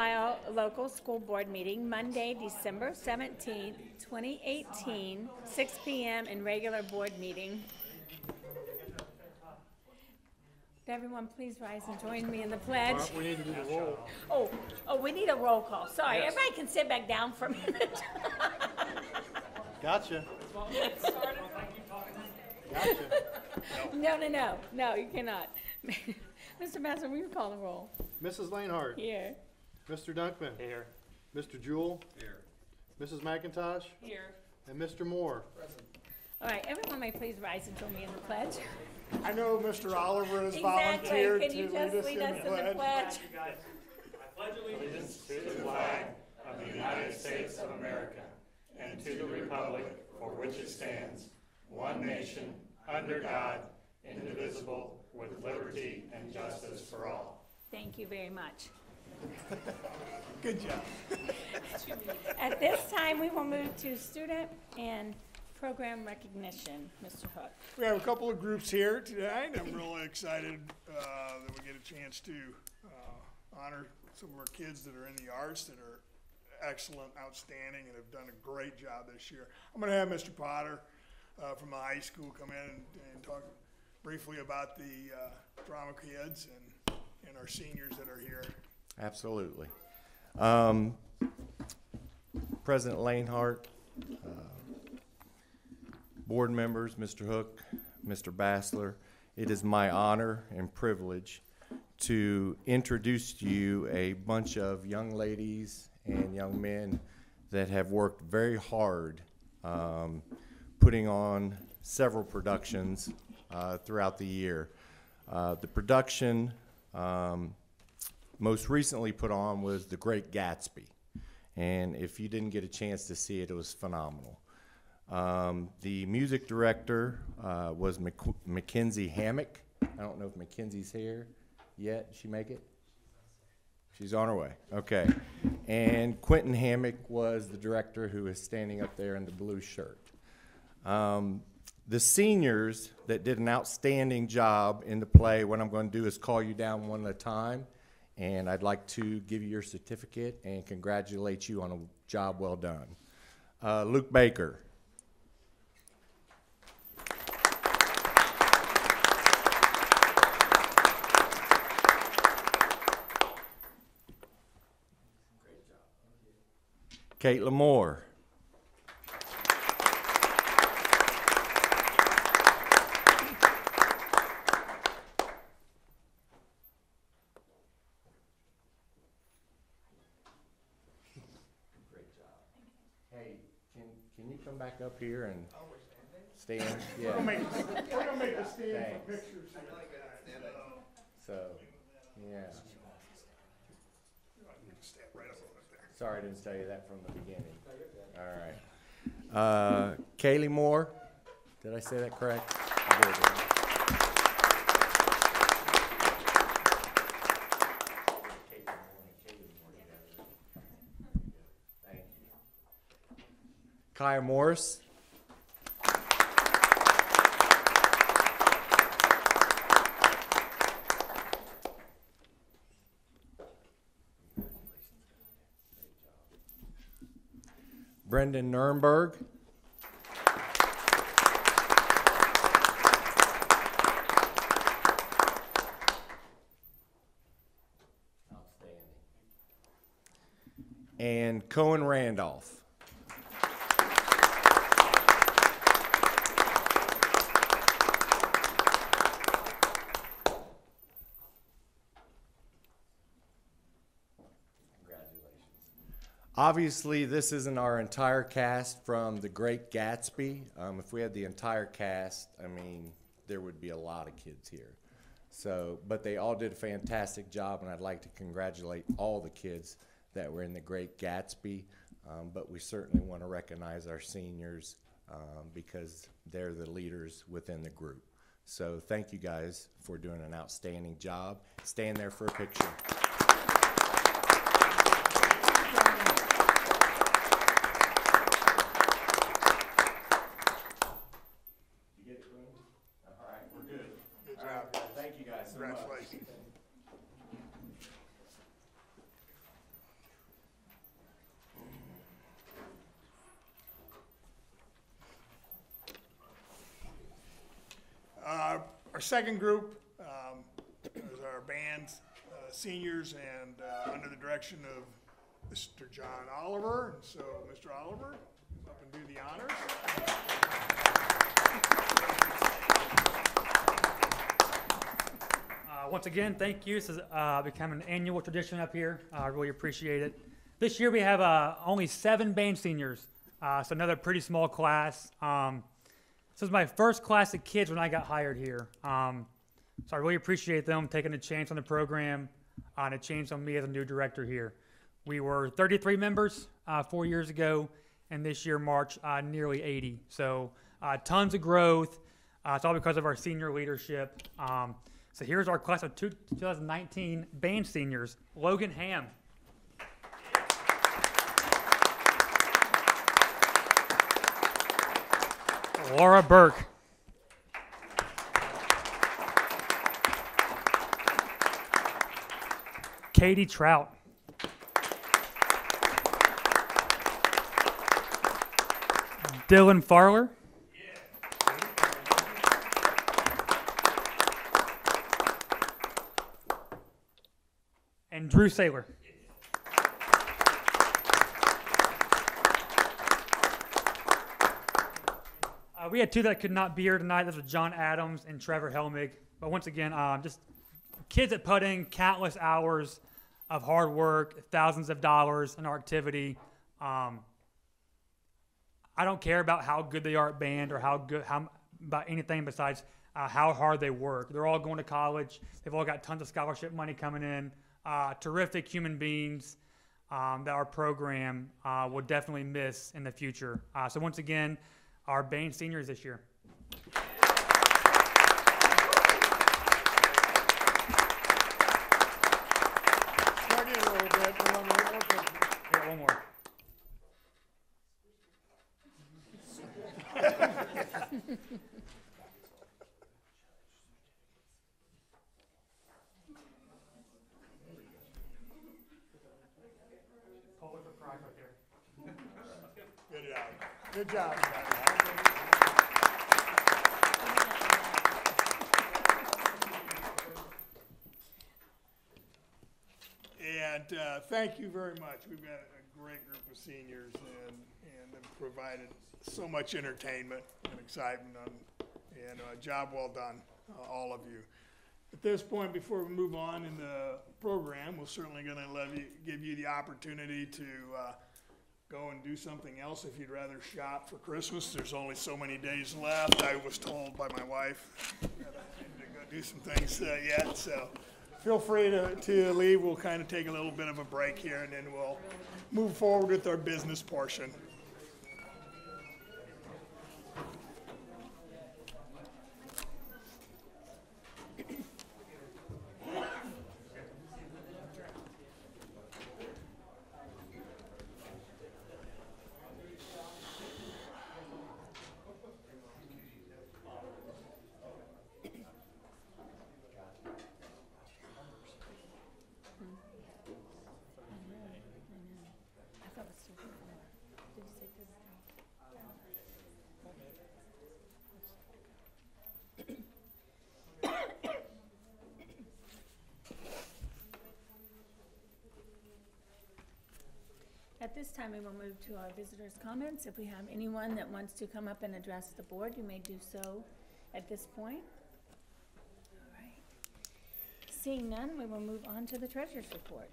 Ohio Local School Board meeting Monday, December 17th, 2018, 6 p.m. in regular board meeting. Would everyone please rise and join me in the pledge? We need to do the roll. Oh, we need a roll call. Sorry, Yes. everybody can sit back down for a minute. Gotcha. No, you cannot. Mr. Master, will you call the roll? Mrs. Lanehart. Here. Mr. Dunkman. Here. Mr. Jewell. Here. Mrs. McIntosh. Here. And Mr. Moore. All right, everyone may please rise and join me in the pledge. I know Mr. Oliver has Exactly. volunteered Can to you lead just us lead in us the in the pledge. pledge? I pledge allegiance to the flag of the United States of America and to the republic for which it stands, one nation, under God, indivisible, with liberty and justice for all. Thank you very much. Good job. At this time, we will move to student and program recognition. Mr. Hook. We have a couple of groups here today, and I'm really excited that we get a chance to honor some of our kids that are in the arts that are excellent, outstanding, and have done a great job this year. I'm going to have Mr. Potter from the high school come in and talk briefly about the drama kids and our seniors that are here. Absolutely. President Lanehart, board members, Mr. Hook, Mr. Bassler, it is my honor and privilege to introduce to you a bunch of young ladies and young men that have worked very hard putting on several productions throughout the year. The production most recently put on was The Great Gatsby, and if you didn't get a chance to see it, it was phenomenal. The music director was Mackenzie Hammock. I don't know if Mackenzie's here yet. Did she make it? She's on her way. Okay. And Quentin Hammock was the director who is standing up there in the blue shirt. The seniors that did an outstanding job in the play, what I'm going to do is call you down one at a time, and I'd like to give you your certificate and congratulate you on a job well done. Luke Baker. Caitlin Moore. Hey, can you come back up here and stand? Yeah. We're going to make a stand Thanks. for pictures. So, yeah. Stand right up there. Sorry I didn't tell you that from the beginning. All right. Kaylee Moore. Did I say that correct? I did. Thank you. Kaya Morris. Brendan Nurnberg. Outstanding. And Cohen Randolph. Obviously, this isn't our entire cast from The Great Gatsby. If we had the entire cast, I mean, there would be a lot of kids here. So, but they all did a fantastic job, and I'd like to congratulate all the kids that were in The Great Gatsby. But we certainly want to recognize our seniors because they're the leaders within the group. So thank you guys for doing an outstanding job. Stand there for a picture. Good job. guys. Thank you guys so much. Congratulations. All right, well, thank you guys so much. Congratulations. Thank you. Our second group is our band seniors, and under the direction of Mr. John Oliver. And so, Mr. Oliver, come up and do the honors. Once again, thank you. This has become an annual tradition up here. I really appreciate it. This year we have only 7 band seniors, so another pretty small class. This was my first class of kids when I got hired here. So I really appreciate them taking a chance on the program and a chance on me as a new director here. We were 33 members 4 years ago, and this year March nearly 80. So tons of growth. It's all because of our senior leadership. So here's our class of 2019 band seniors. Logan Ham. Laura Burke. Katie Trout. Dylan Farler. And Drew Saylor. We had 2 that could not be here tonight. Those are John Adams and Trevor Helmig. But once again, just kids that put in countless hours of hard work, thousands of dollars in our activity. I don't care about how good they are at band or about anything besides how hard they work. They're all going to college. They've all got tons of scholarship money coming in. Terrific human beings that our program will definitely miss in the future. So once again, our band seniors this year. Start in a little bit. We want one more picture. Yeah, one more. Good job. Good job. And thank you very much. We've got a great group of seniors and have provided so much entertainment and excitement and a job well done, all of you. At this point, before we move on in the program, we're certainly going to give you the opportunity to go and do something else if you'd rather shop for Christmas. There's only so many days left. I was told by my wife that I need to go do some things yet, so feel free to leave. We'll kind of take a little bit of a break here, and then we'll move forward with our business portion. At this time, we will move to our visitors' comments. If we have anyone that wants to come up and address the board, you may do so at this point. All right. Seeing none, we will move on to the treasurer's report.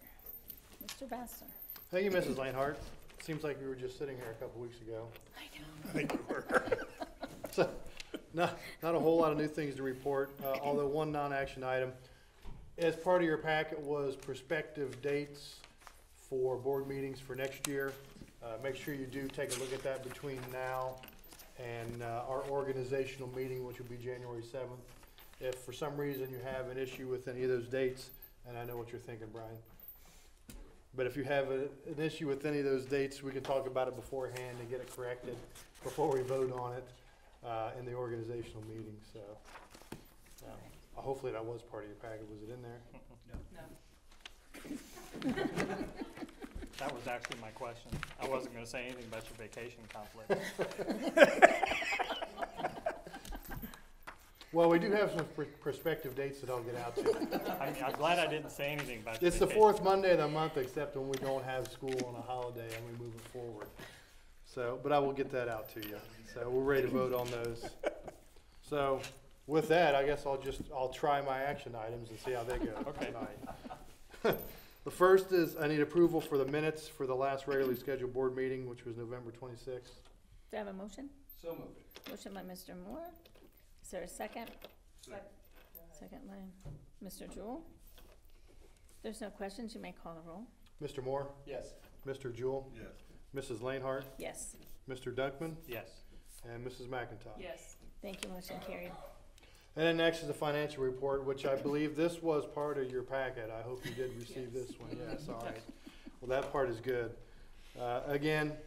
Mr. Bassler. Thank you, Mrs. Lainhart. Seems like we were just sitting here a couple weeks ago. I know. I think you were. So, not a whole lot of new things to report, although one non-action item. As part of your packet was prospective dates for board meetings for next year. Make sure you do take a look at that between now and our organizational meeting, which will be January 7th. If for some reason you have an issue with any of those dates, and I know what you're thinking, Brian, but if you have an issue with any of those dates, we can talk about it beforehand and get it corrected before we vote on it in the organizational meeting. So hopefully that was part of your packet. Was it in there? No. That was actually my question. I wasn't going to say anything about your vacation conflict. Well, we do have some prospective dates that I'll get out to. I'm glad I didn't say anything about It's the vacation. fourth Monday of the month, except when we don't have school on a holiday and we move it forward. So, but I will get that out to you. So we're ready to vote on those. So with that, I guess I'll try my action items and see how they go Okay. tonight. The first is I need approval for the minutes for the last regularly scheduled board meeting, which was November 26th. Do I have a motion? So moved. Motion by Mr. Moore. Is there a second? Second by Mr. Jewell. If there's no questions, you may call the roll. Mr. Moore, Yes. Mr. Jewell, Yes. Mrs. Lanehart, Yes. Mr. Dunkman, Yes. and Mrs. McIntosh. Yes. Thank you, motion carried. And then next is the financial report, which I believe this was part of your packet. I hope you did receive this one. Yes, all right. Well, that part is good. Again,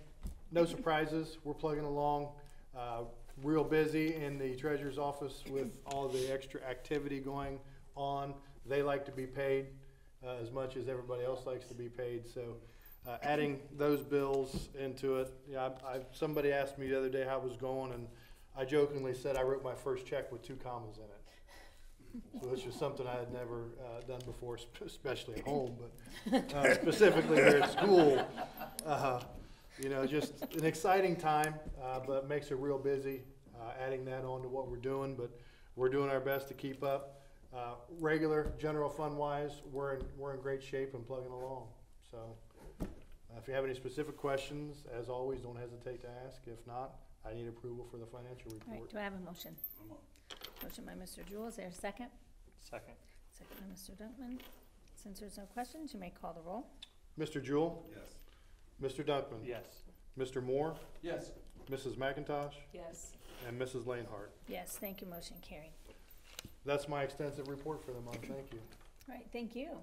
no surprises. We're plugging along. Real busy in the treasurer's office with all the extra activity going on. They like to be paid as much as everybody else likes to be paid. So adding those bills into it, yeah, somebody asked me the other day how it was going, and I jokingly said I wrote my first check with 2 commas in it. So this is something I had never done before, especially at home, but specifically here at school. You know, just an exciting time, but makes it real busy, adding that on to what we're doing, but we're doing our best to keep up. Regular general fund wise, we're in great shape and plugging along. So if you have any specific questions, as always, don't hesitate to ask. If not, I need approval for the financial All right, report. do I have a motion? Motion by Mr. Jewell. Is there a second? Second. Second by Mr. Dunkman. Since there's no questions, you may call the roll. Mr. Jewell, Yes. Mr. Dunkman, Yes. Mr. Moore, Yes. Mrs. McIntosh, Yes. and Mrs. Lanehart. Yes, thank you, motion carried. That's my extensive report for the month. Thank you. All right, thank you.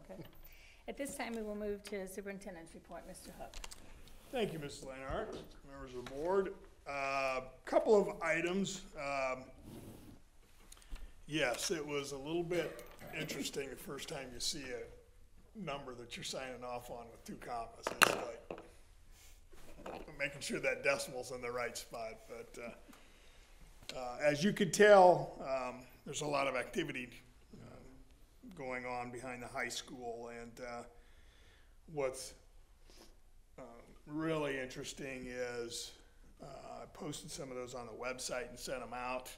At this time, we will move to superintendent's report. Mr. Hook. Thank you, Mrs. Lanard, members of the board. Couple of items. Yes, it was a little bit interesting the first time you see a number that you're signing off on with 2 commas. It's like making sure that decimal's in the right spot. But as you can tell, there's a lot of activity going on behind the high school, and what's really interesting is I posted some of those on the website and sent them out.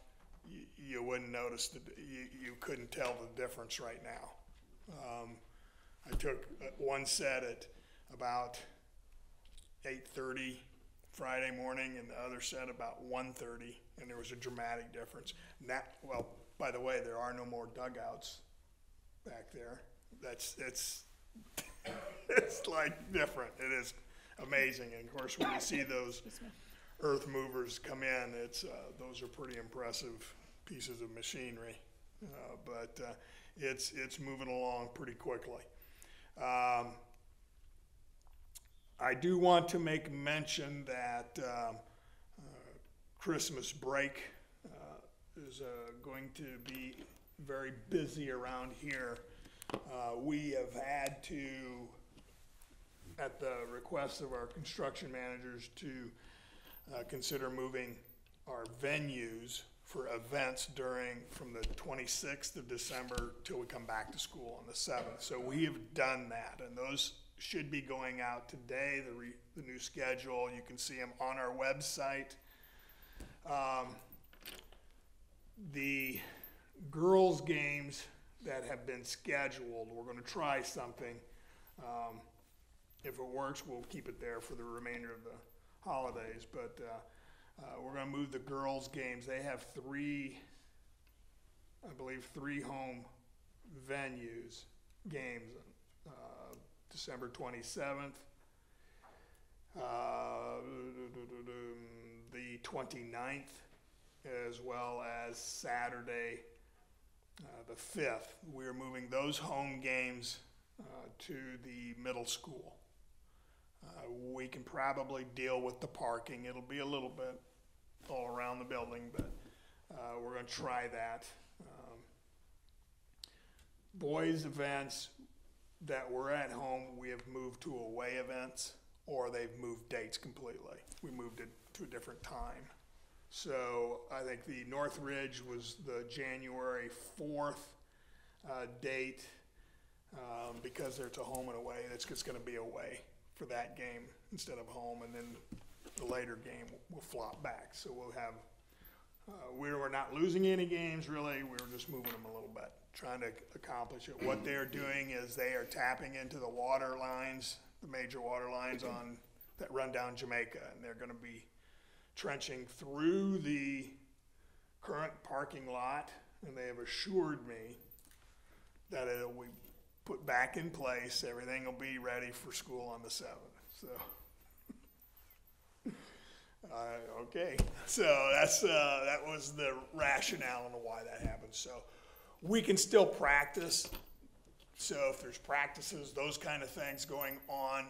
You wouldn't notice that you couldn't tell the difference right now. I took one set at about 8:30 Friday morning and the other set about 1:30, and there was a dramatic difference. Well, by the way, there are no more dugouts back there. It's like different. It is amazing. And of course, when you see those earth movers come in, those are pretty impressive pieces of machinery. But it's moving along pretty quickly. I do want to make mention that Christmas break is going to be very busy around here. We have had to, at the request of our construction managers, to consider moving our venues for events from the 26th of December till we come back to school on the 7th. So we have done that, and those should be going out today, the new schedule. You can see them on our website. The girls' games that have been scheduled, we're going to try something. If it works, we'll keep it there for the remainder of the holidays. But we're going to move the girls' games. They have three home games. December 27th, the 29th, as well as Saturday, the 5th. We're moving those home games to the middle school. We can probably deal with the parking. It'll be a little bit all around the building, but we're going to try that. Boys' events that were at home, we have moved to away events, or they've moved dates completely. We moved it to a different time. So I think the Northridge was the January 4th date, because it's a home and away. It's just going to be away for that game instead of home, and then the later game will flop back. So we'll have, we were not losing any games really. We were just moving them a little bit, trying to accomplish it. What they're doing is they are tapping into the water lines, the major water lines on that run down Jamaica, and they're going to be trenching through the current parking lot, and they have assured me that it will be put back in place. Everything will be ready for school on the 7th. So, okay. So that was the rationale on why that happened. So we can still practice. So if there's practices, those kind of things going on,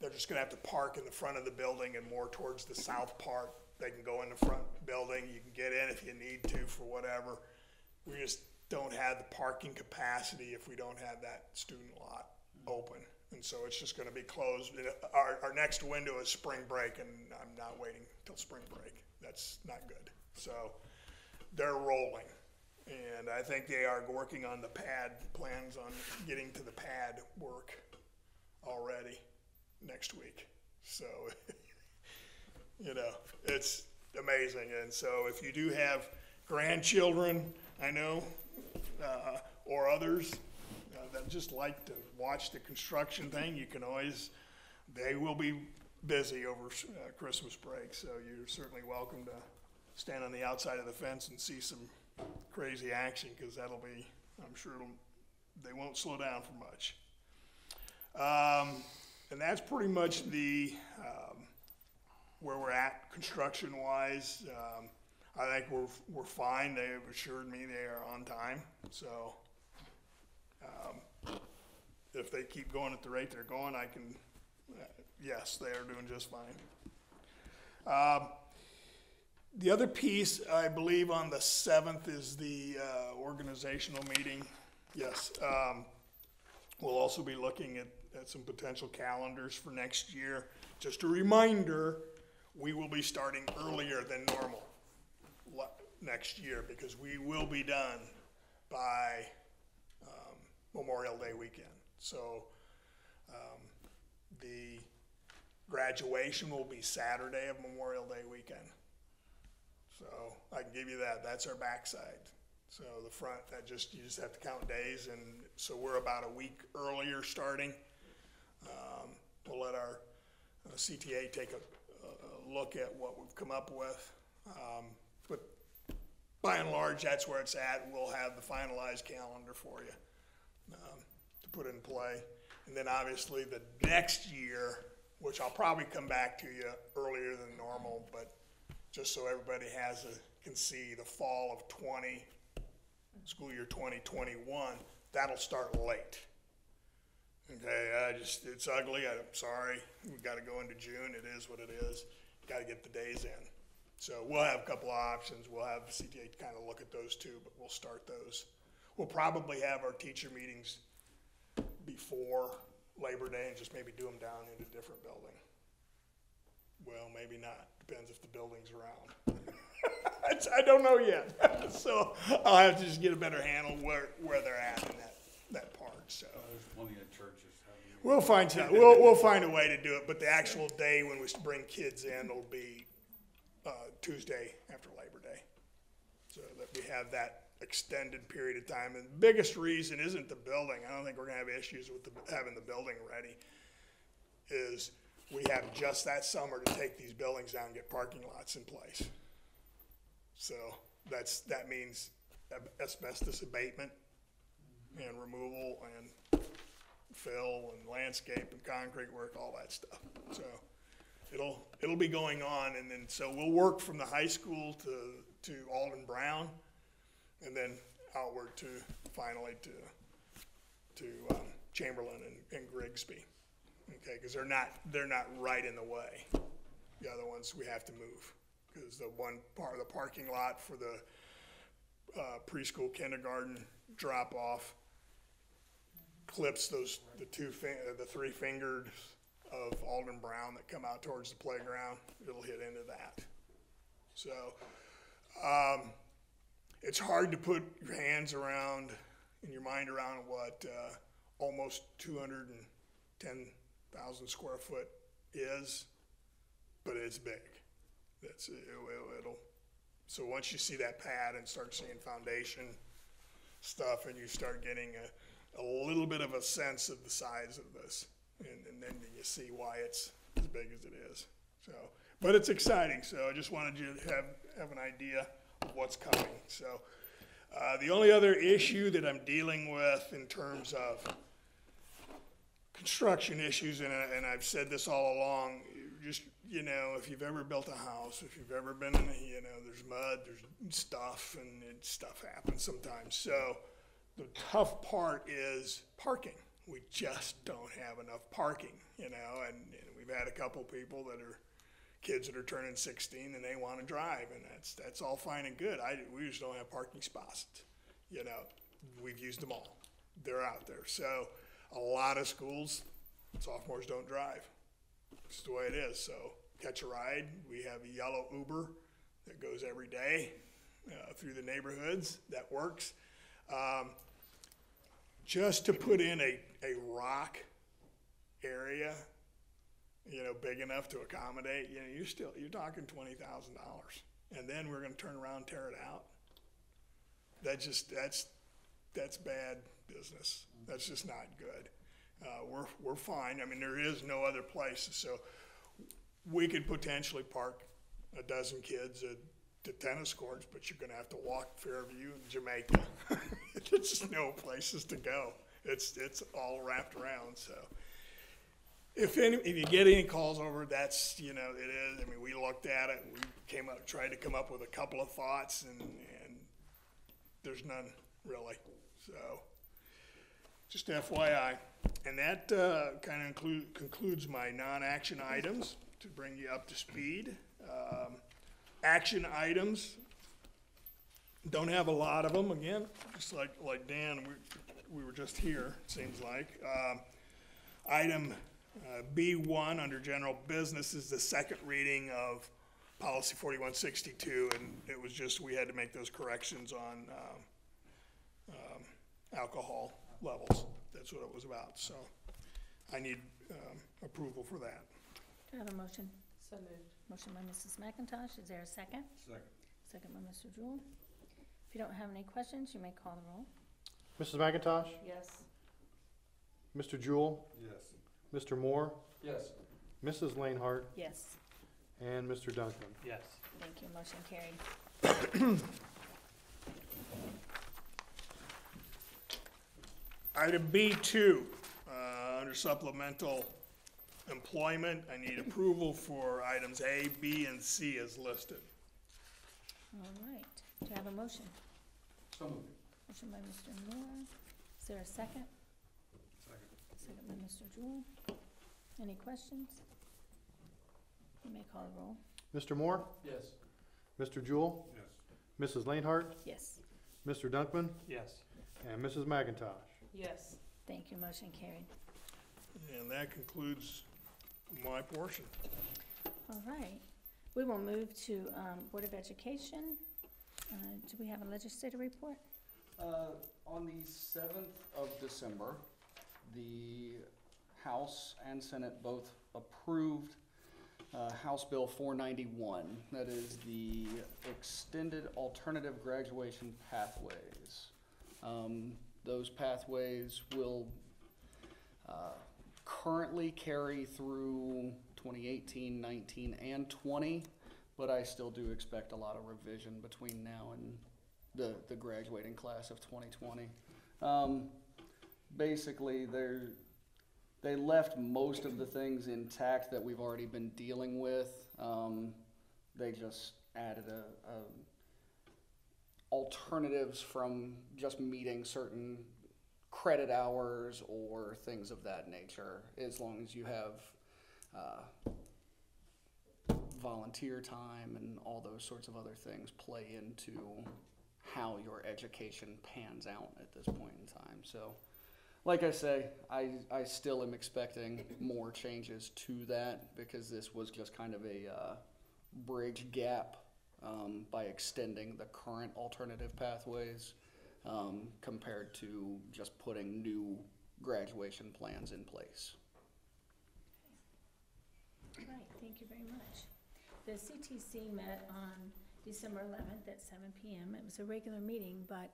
they're just going to have to park in the front of the building and more towards the south part. They can go in the front building. You can get in if you need to for whatever. We just don't have the parking capacity if we don't have that student lot open. And so it's just going to be closed. Our next window is spring break, and I'm not waiting till spring break. That's not good. So they're rolling. And I think they are working on the pad, plans on getting to the pad work already next week. So, you know, it's amazing. And so if you do have grandchildren, I know, or others that just like to watch the construction thing, you can always, they will be busy over Christmas break. So you're certainly welcome to stand on the outside of the fence and see some crazy action, because that'll be, I'm sure they won't slow down for much. And that's pretty much the where we're at construction wise. I think we're fine. They have assured me they are on time. So if they keep going at the rate they're going, I can, yes, they are doing just fine. The other piece, I believe on the 7th is the organizational meeting. Yes. We'll also be looking at some potential calendars for next year. Just a reminder, we will be starting earlier than normal next year, because we will be done by Memorial Day weekend. So the graduation will be Saturday of Memorial Day weekend. So I can give you that. That's our backside. So the front, you just have to count days, and so we're about a week earlier starting. We'll let our CTA take a look at what we've come up with. But by and large, that's where it's at. We'll have the finalized calendar for you to put in play. And then obviously the next year, which I'll probably come back to you earlier than normal, but just so everybody can see, the fall of school year 2021, that'll start late. Okay, it's ugly. I'm sorry. We've got to go into June. It is what it is. Got to get the days in. So we'll have a couple of options. We'll have CTA kind of look at those too, but we'll start those. We'll probably have our teacher meetings before Labor Day and just maybe do them down in a different building. Well, maybe not. Depends if the building's around. I don't know yet. So I'll have to just get a better handle where they're at in that part. So there's plenty of churches. We'll find a way to do it. But the actual day when we bring kids in will be Tuesday after Labor Day, so that we have that extended period of time. And the biggest reason isn't the building. I don't think we're going to have issues with having the building ready. Is we have just that summer to take these buildings down and get parking lots in place. So that means asbestos abatement and removal and fill and landscape and concrete work, all that stuff. So it'll be going on, and then so we'll work from the high school to Alden Brown, and then outward to finally to Chamberlain and Grigsby. Okay, because they're not right in the way. The other ones we have to move, because the one part of the parking lot for the preschool kindergarten drop off clips the three fingers of Alden Brown that come out towards the playground. It'll hit into that. So It's hard to put your hands around and your mind around what almost 210,000 square foot is, but it's big. It'll. So once you see that pad and start seeing foundation stuff, and you start getting a little bit of a sense of the size of this, and then you see why it's as big as it is. So, but it's exciting. So I just wanted you to have an idea of what's coming. So the only other issue that I'm dealing with in terms of construction issues, and I've said this all along, just, you know, if you've ever built a house, if you've ever been in, you know, there's mud, there's stuff, and stuff happens sometimes. So the tough part is parking. We just don't have enough parking, you know, and we've had a couple people that are kids that are turning 16 and they want to drive, and that's all fine and good. We just don't have parking spots, you know. We've used them all. They're out there. So a lot of schools, sophomores don't drive. It's the way it is. So catch a ride. We have a yellow Uber that goes every day through the neighborhoods. That works. Just to put in a rock area, you know, big enough to accommodate, you know, you're talking $20,000, and then we're going to turn around and tear it out. That's bad business. That's just not good. We're fine. I mean, there is no other place, so we could potentially park a dozen kids at the tennis courts, but you're going to have to walk Fairview and Jamaica. There's just no places to go. It's all wrapped around. So if you get any calls over, that's, you know, it is. I mean, we looked at it. We tried to come up with a couple of thoughts, and there's none really. So just FYI. And that kind of concludes my non-action items to bring you up to speed. Action items, don't have a lot of them. Again, just like Dan, we were just here, it seems like. Item B1 under general business is the second reading of policy 4162, and it was just, we had to make those corrections on alcohol levels. That's what it was about. So I need approval for that. Do I have a motion? So moved. Motion by Mrs. McIntosh. Is there a second? Second. Second by Mr. Jewell. If you don't have any questions, you may call the roll. Mrs. McIntosh, Yes. Mr. Jewell, Yes. Mr. Moore, Yes. Mrs. Lanehart, Yes. and Mr. Duncan. Yes. Thank you. Motion carried. Item B2, under supplemental employment, I need approval for items A, B, and C as listed. All right. Do you have a motion? So moved. Motion by Mr. Moore. Is there a second? Second. Second by Mr. Jewell. Any questions? You may call the roll. Mr. Moore, Yes. Mr. Jewell, Yes. Mrs. Lanehart, Yes. Mr. Dunkman, Yes. and Mrs. McIntosh. Yes. Thank you. Motion carried. And that concludes my portion. All right. We will move to Board of Education. Do we have a legislative report? On the 7th of December, the House and Senate both approved House Bill 491. That is the Extended Alternative Graduation Pathways. Those pathways will currently carry through 2018, 19, and 20, but I still do expect a lot of revision between now and the graduating class of 2020. Basically, they left most of the things intact that we've already been dealing with. They just added alternatives from just meeting certain credit hours or things of that nature, as long as you have volunteer time and all those sorts of other things play into how your education pans out at this point in time. So, like I say, I still am expecting more changes to that, because this was just kind of a bridge gap by extending the current alternative pathways compared to just putting new graduation plans in place. All right, thank you very much. The CTC met on December 11th at 7 p.m. It was a regular meeting, but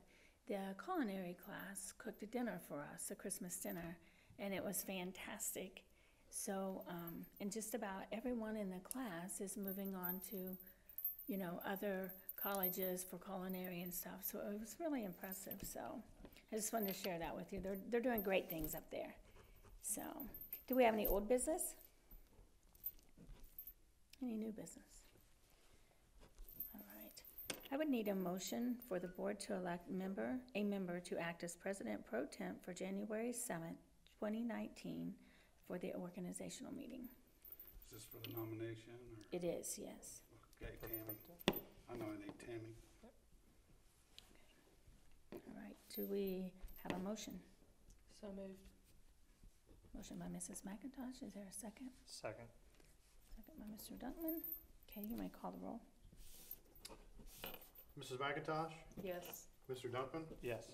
the culinary class cooked a dinner for us, a Christmas dinner, and it was fantastic. So, and just about everyone in the class is moving on to, you know, other colleges for culinary and stuff. So it was really impressive. So I just wanted to share that with you. They're doing great things up there. So, do we have any old business? Any new business? All right. I would need a motion for the board to elect a member to act as president pro temp for January 7th, 2019 for the organizational meeting. Is this for the nomination or? It is, yes. Okay, Tammy. I nominate Tammy. All right. Do we have a motion? So moved. Motion by Mrs. McIntosh. Is there a second? Second. Second by Mr. Dunkman. Okay, you may call the roll. Mrs. McIntosh, Yes. Mr. Dunkman, Yes.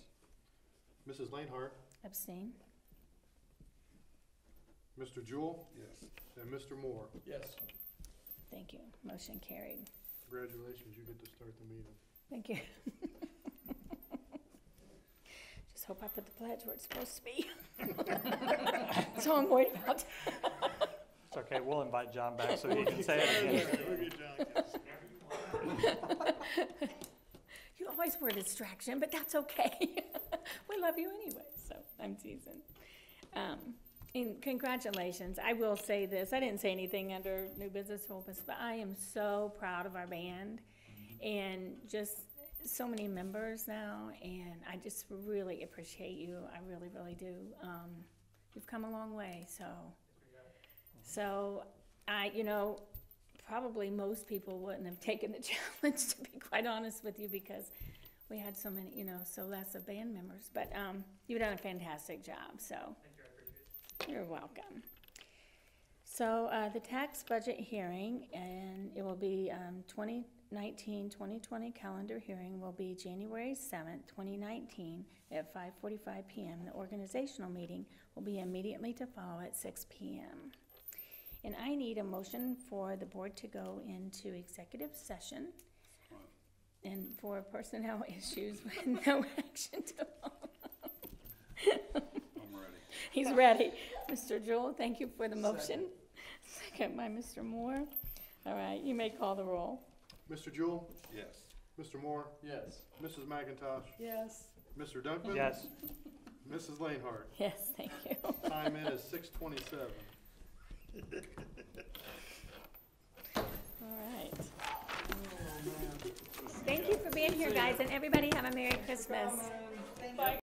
Mrs. Lainhart, Abstain. Mr. Jewell, Yes. and Mr. Moore. Yes. Thank you. Motion carried. Congratulations, you get to start the meeting. Thank you. Just hope I put the pledge where it's supposed to be. That's all I'm worried about. It's okay, we'll invite John back so he can say it again. Look at John. You always were a distraction, but that's okay. We love you anyway, so I'm teasing. And congratulations. I will say this. I didn't say anything under new business focus, but I am so proud of our band and just so many members now, and I just really appreciate you. I really, really do. You've come a long way, so I, you know, probably most people wouldn't have taken the challenge, to be quite honest with you, because we had so many, you know, so less of band members. But you've done a fantastic job, so. Thank you, I appreciate it. You're welcome. So the tax budget hearing, and it will be 2019-2020 calendar hearing will be January 7th, 2019 at 5:45 p.m. The organizational meeting will be immediately to follow at 6 p.m. And I need a motion for the board to go into executive session and for personnel issues with no action to follow. I'm ready. He's ready. Mr. Jewell, thank you for the motion. Second by Mr. Moore. All right, you may call the roll. Mr. Jewell, Yes. Mr. Moore, Yes. Mrs. McIntosh, Yes. Mr. Dunkman. Yes. Mrs. Lainhart. Yes, thank you. Time in is 6:27. All right. Thank you for being here, guys, and everybody have a Merry Christmas.